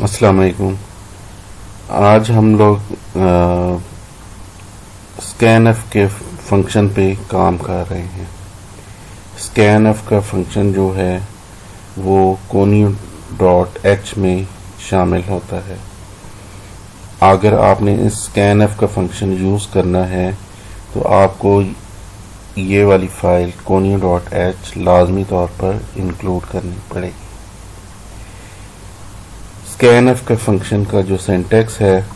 अस्सलाम वालेकुम। आज हम लोग स्कैनएफ के फंक्शन पे काम कर रहे हैं। स्कैनएफ का फंक्शन जो है वो conio.h में शामिल होता है। अगर आपने इस स्कैनएफ का फंक्शन यूज़ करना है तो आपको ये वाली फाइल conio.h लाजमी तौर पर इंक्लूड करनी पड़ेगी। स्कैनएफ के फंक्शन का जो सिंटैक्स है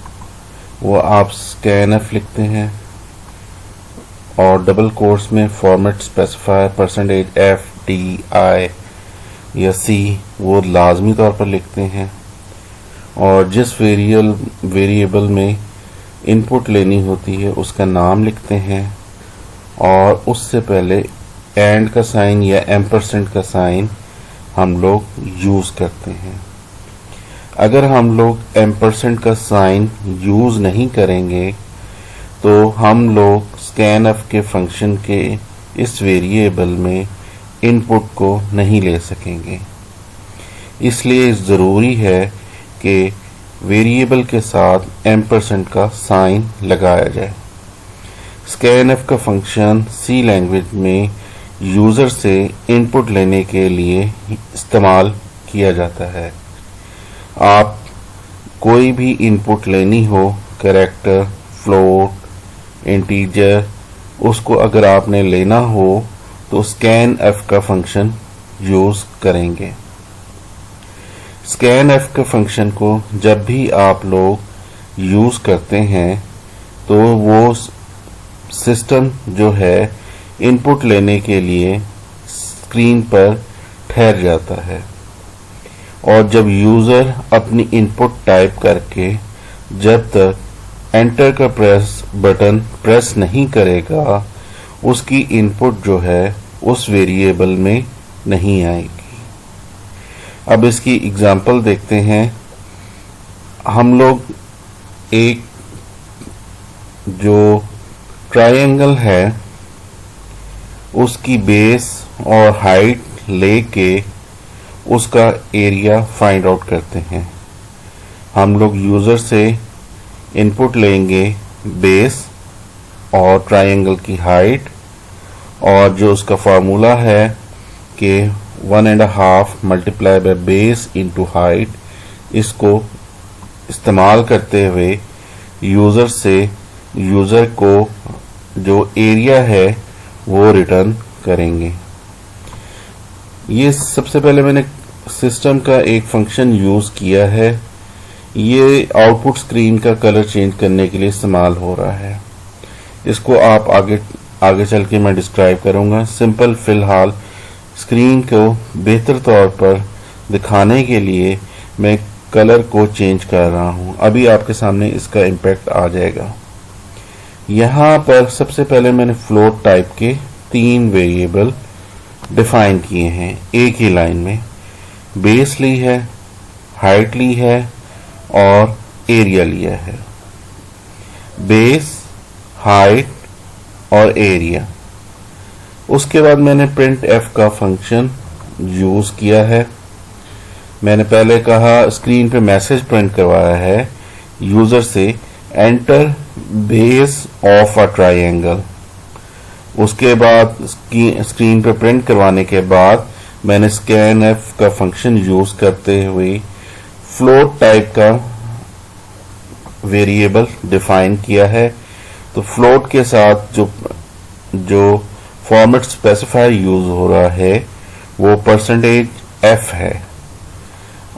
वो आप स्कैनएफ लिखते हैं और डबल कोट्स में फॉर्मेट स्पेसिफायर %f_d_i या c वो लाजमी तौर पर लिखते हैं और जिस वेरिएबल में इनपुट लेनी होती है उसका नाम लिखते हैं और उससे पहले एंड का साइन या एम्परसेंड का साइन हम लोग यूज़ करते हैं। अगर हम लोग एम्परसेंड का साइन यूज़ नहीं करेंगे तो हम लोग स्कैनएफ के फंक्शन के इस वेरिएबल में इनपुट को नहीं ले सकेंगे। इसलिए ज़रूरी है कि वेरिएबल के साथ एम्परसेंड का साइन लगाया जाए। स्कैनएफ का फंक्शन सी लैंग्वेज में यूज़र से इनपुट लेने के लिए इस्तेमाल किया जाता है। आप कोई भी इनपुट लेनी हो, कैरेक्टर, फ्लोट, इंटीजर, उसको अगर आपने लेना हो तो स्कैनएफ का फंक्शन यूज़ करेंगे। स्कैनएफ के फंक्शन को जब भी आप लोग यूज़ करते हैं तो वो सिस्टम जो है इनपुट लेने के लिए स्क्रीन पर ठहर जाता है और जब यूज़र अपनी इनपुट टाइप करके जब तक एंटर का बटन प्रेस नहीं करेगा उसकी इनपुट जो है उस वेरिएबल में नहीं आएगी। अब इसकी एग्जांपल देखते हैं। हम लोग एक जो ट्रायंगल है उसकी बेस और हाइट लेके उसका एरिया फाइंड आउट करते हैं। हम लोग यूज़र से इनपुट लेंगे बेस और ट्रायंगल की हाइट और जो उसका फार्मूला है कि 1.5 multiply by base into height, इसको इस्तेमाल करते हुए यूज़र को जो एरिया है वो रिटर्न करेंगे। ये सबसे पहले मैंने सिस्टम का एक फंक्शन यूज़ किया है। ये आउटपुट स्क्रीन का कलर चेंज करने के लिए इस्तेमाल हो रहा है। इसको आप आगे चल के मैं डिस्क्राइब करूँगा। सिंपल फ़िलहाल स्क्रीन को बेहतर तौर पर दिखाने के लिए मैं कलर को चेंज कर रहा हूँ। अभी आपके सामने इसका इम्पैक्ट आ जाएगा। यहाँ पर सबसे पहले मैंने फ्लोट टाइप के 3 वेरिएबल डिफाइन किए हैं एक ही लाइन में। बेस ली है, हाइट ली है और एरिया लिया है। बेस, हाइट और एरिया। उसके बाद मैंने प्रिंट एफ का फंक्शन यूज़ किया है। मैंने पहले कहा स्क्रीन पे मैसेज प्रिंट करवाया है यूज़र से, enter base of a triangle. उसके बाद स्क्रीन पे प्रिंट करवाने के बाद मैंने स्कैनएफ का फंक्शन यूज़ करते हुए फ्लोट टाइप का वेरिएबल डिफाइन किया है। तो फ्लोट के साथ जो फॉर्मेट स्पेसिफायर यूज़ हो रहा है वो %f है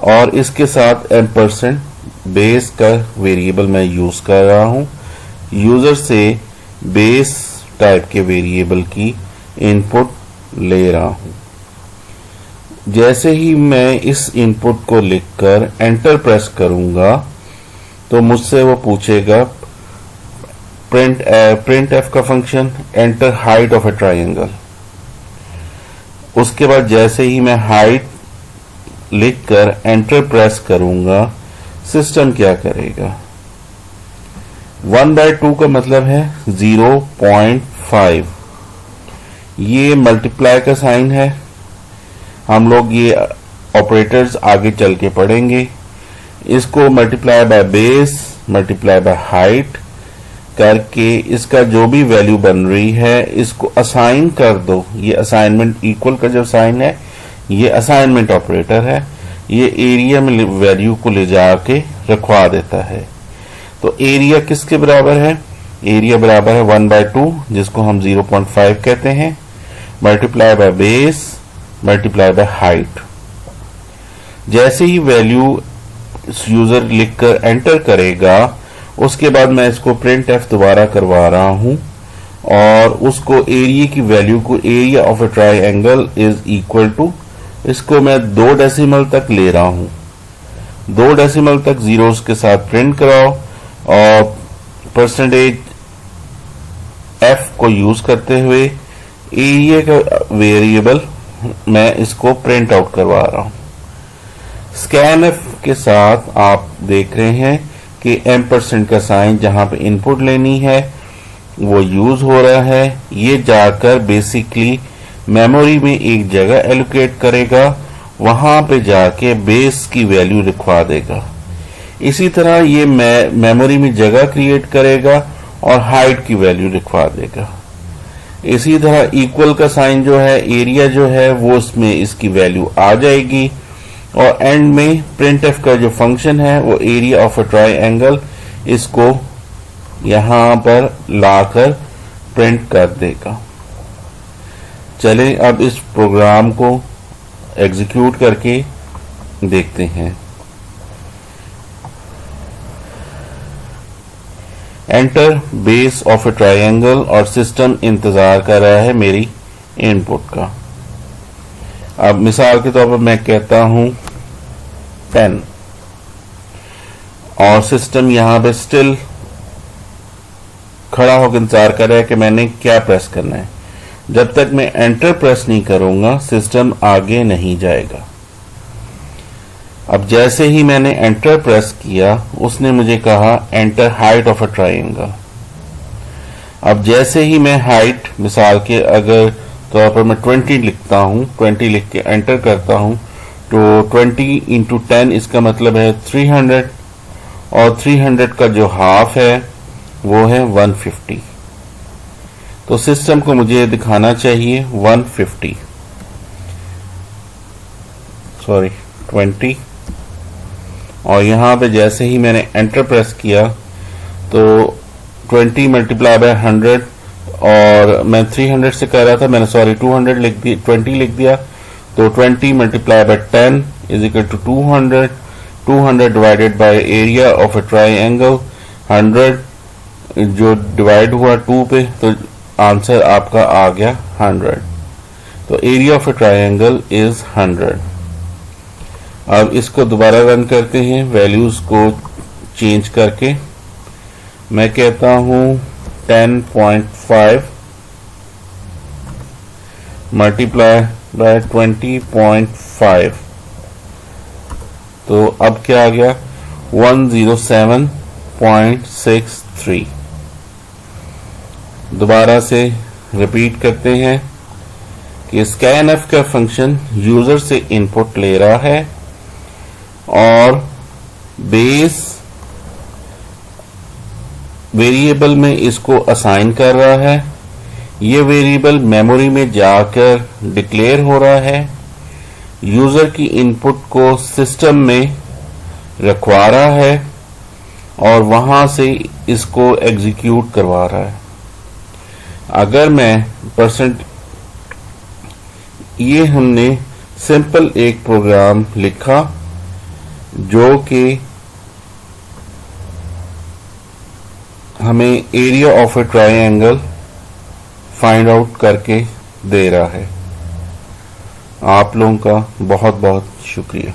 और इसके साथ एम्परसेंड बेस का वेरिएबल मैं यूज़ कर रहा हूँ। यूज़र से बेस टाइप के वेरिएबल की इनपुट ले रहा हूँ। जैसे ही मैं इस इनपुट को लिखकर एंटर प्रेस करूंगा तो मुझसे वो पूछेगा प्रिंट एफ का function enter height of A triangle. उसके बाद जैसे ही मैं हाइट लिखकर एंटर प्रेस करूंगा सिस्टम क्या करेगा। 1/2 का मतलब है 0.5। ये मल्टीप्लाई का साइन है। हम लोग ये ऑपरेटर्स आगे चल के पढ़ेंगे। इसको multiply by base multiply by height करके इसका जो भी वैल्यू बन रही है इसको असाइन कर दो। ये असाइनमेंट इक्वल का जो साइन है ये असाइनमेंट ऑपरेटर है, ये एरिया में वैल्यू को ले जाके रखवा देता है। तो एरिया किसके बराबर है? एरिया बराबर है 1/2 जिसको हम 0.5 कहते हैं multiply by base multiply by height. जैसे ही वैल्यू यूजर लिखकर एंटर करेगा उसके बाद मैं इसको प्रिंट एफ दोबारा करवा रहा हूं और उसको एरिया की वैल्यू को area of a triangle is equal to, इसको मैं 2 डेसिमल तक ले रहा हूं, 2 डेसिमल तक जीरोस के साथ प्रिंट कराओ और परसेंटेज एफ को यूज करते हुए एरिया का वेरिएबल मैं इसको प्रिंट आउट करवा रहा हूं। स्कैन एफ के साथ आप देख रहे हैं कि M% का साइन जहां पे इनपुट लेनी है वो यूज हो रहा है। ये जाकर बेसिकली मेमोरी में एक जगह एलोकेट करेगा, वहां पे जाके बेस की वैल्यू लिखवा देगा। इसी तरह ये मेमोरी में जगह क्रिएट करेगा और हाइट की वैल्यू लिखवा देगा। इसी तरह इक्वल का साइन जो है एरिया जो है वो उसमें इसकी वैल्यू आ जाएगी और एंड में प्रिंटएफ का जो फंक्शन है वो एरिया ऑफ अ ट्राइंगल इसको यहां पर लाकर प्रिंट कर देगा। चलें अब इस प्रोग्राम को एग्जीक्यूट करके देखते हैं। Enter base of a triangle और सिस्टम इंतजार कर रहा है मेरी इनपुट का। अब मिसाल के तौर पर मैं कहता हूं 10 और सिस्टम यहां पे स्टिल खड़ा होकर इंतजार कर रहा है कि मैंने क्या प्रेस करना है। जब तक मैं एंटर प्रेस नहीं करूंगा सिस्टम आगे नहीं जाएगा। अब जैसे ही मैंने एंटर प्रेस किया उसने मुझे कहा enter height of a triangle. अब जैसे ही मैं हाइट मिसाल के अगर तौर पर मैं 20 लिखता हूं, 20 लिख के एंटर करता हूं तो 20 इंटू 10 इसका मतलब है 300 और 300 का जो हाफ है वो है 150। तो सिस्टम को मुझे दिखाना चाहिए 150 सॉरी 20 और यहां पे जैसे ही मैंने एंटर प्रेस किया तो 20 मल्टीप्लाई बाय 100 और मैं 300 से कर रहा था, मैंने सॉरी 200 लिख दिया, 20 लिख दिया। तो 20 multiply by 10 is equal to 200, 200 divided by area of a triangle 100 जो डिवाइड हुआ 2 पे तो आंसर आपका आ गया 100। तो area of a triangle is 100। अब इसको दोबारा रन करते हैं वैल्यूज को चेंज करके। मैं कहता हूं 10.5 मल्टीप्लाई बाय 20.5 तो अब क्या आ गया 107.63। दोबारा से रिपीट करते हैं कि स्कैनएफ का फंक्शन यूजर से इनपुट ले रहा है और बेस वेरिएबल में इसको असाइन कर रहा है। ये वेरिएबल मेमोरी में जाकर डिक्लेयर हो रहा है, यूजर की इनपुट को सिस्टम में रखवा रहा है और वहां से इसको एग्जीक्यूट करवा रहा है। अगर मैं ये हमने सिंपल एक प्रोग्राम लिखा जो कि हमें area of a triangle find out करके दे रहा है। आप लोगों का बहुत बहुत शुक्रिया।